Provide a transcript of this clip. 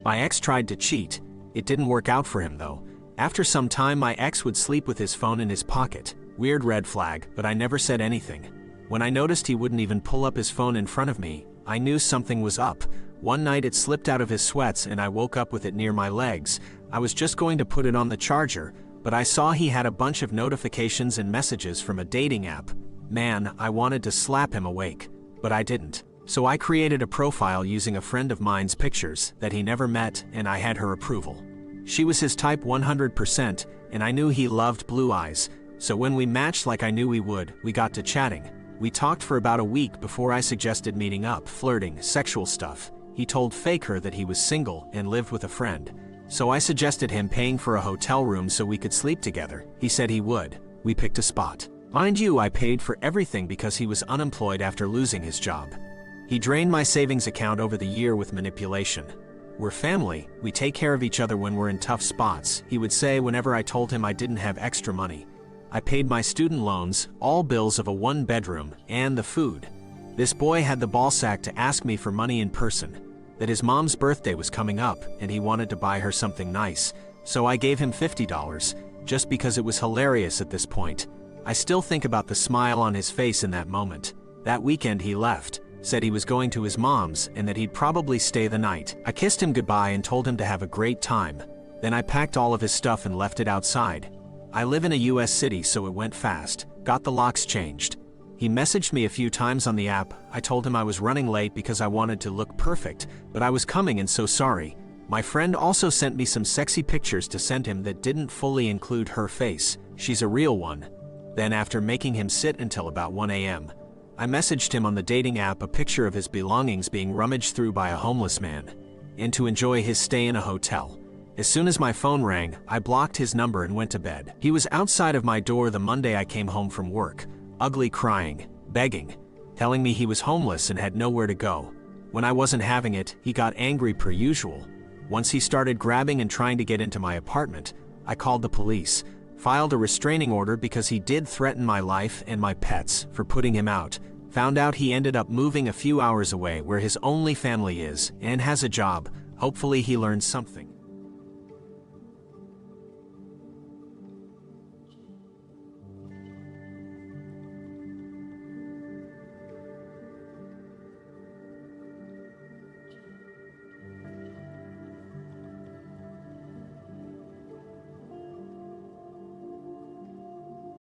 My ex tried to cheat. It didn't work out for him though. After some time my ex would sleep with his phone in his pocket. Weird red flag, but I never said anything. When I noticed he wouldn't even pull up his phone in front of me, I knew something was up. One night it slipped out of his sweats and I woke up with it near my legs. I was just going to put it on the charger, but I saw he had a bunch of notifications and messages from a dating app. Man, I wanted to slap him awake, but I didn't. So I created a profile using a friend of mine's pictures that he never met, and I had her approval. She was his type 100%, and I knew he loved blue eyes, so when we matched like I knew we would, we got to chatting. We talked for about a week before I suggested meeting up, flirting, sexual stuff. He told Faker that he was single and lived with a friend. So I suggested him paying for a hotel room so we could sleep together. He said he would. We picked a spot. Mind you, I paid for everything because he was unemployed after losing his job. He drained my savings account over the year with manipulation. We're family, we take care of each other when we're in tough spots, he would say whenever I told him I didn't have extra money. I paid my student loans, all bills of a one-bedroom, and the food. This boy had the ballsack to ask me for money in person. That his mom's birthday was coming up and he wanted to buy her something nice, so I gave him $50, just because it was hilarious at this point. I still think about the smile on his face in that moment. That weekend he left, said he was going to his mom's and that he'd probably stay the night. I kissed him goodbye and told him to have a great time. Then I packed all of his stuff and left it outside. I live in a US city, so it went fast. Got the locks changed. He messaged me a few times on the app. I told him I was running late because I wanted to look perfect, but I was coming and so sorry. My friend also sent me some sexy pictures to send him that didn't fully include her face. She's a real one. Then after making him sit until about 1 a.m., I messaged him on the dating app a picture of his belongings being rummaged through by a homeless man, and to enjoy his stay in a hotel. As soon as my phone rang, I blocked his number and went to bed. He was outside of my door the Monday I came home from work, ugly, crying, begging, telling me he was homeless and had nowhere to go. When I wasn't having it, he got angry per usual. Once he started grabbing and trying to get into my apartment, I called the police, filed a restraining order because he did threaten my life and my pets for putting him out. Found out he ended up moving a few hours away where his only family is and has a job. Hopefully he learned something.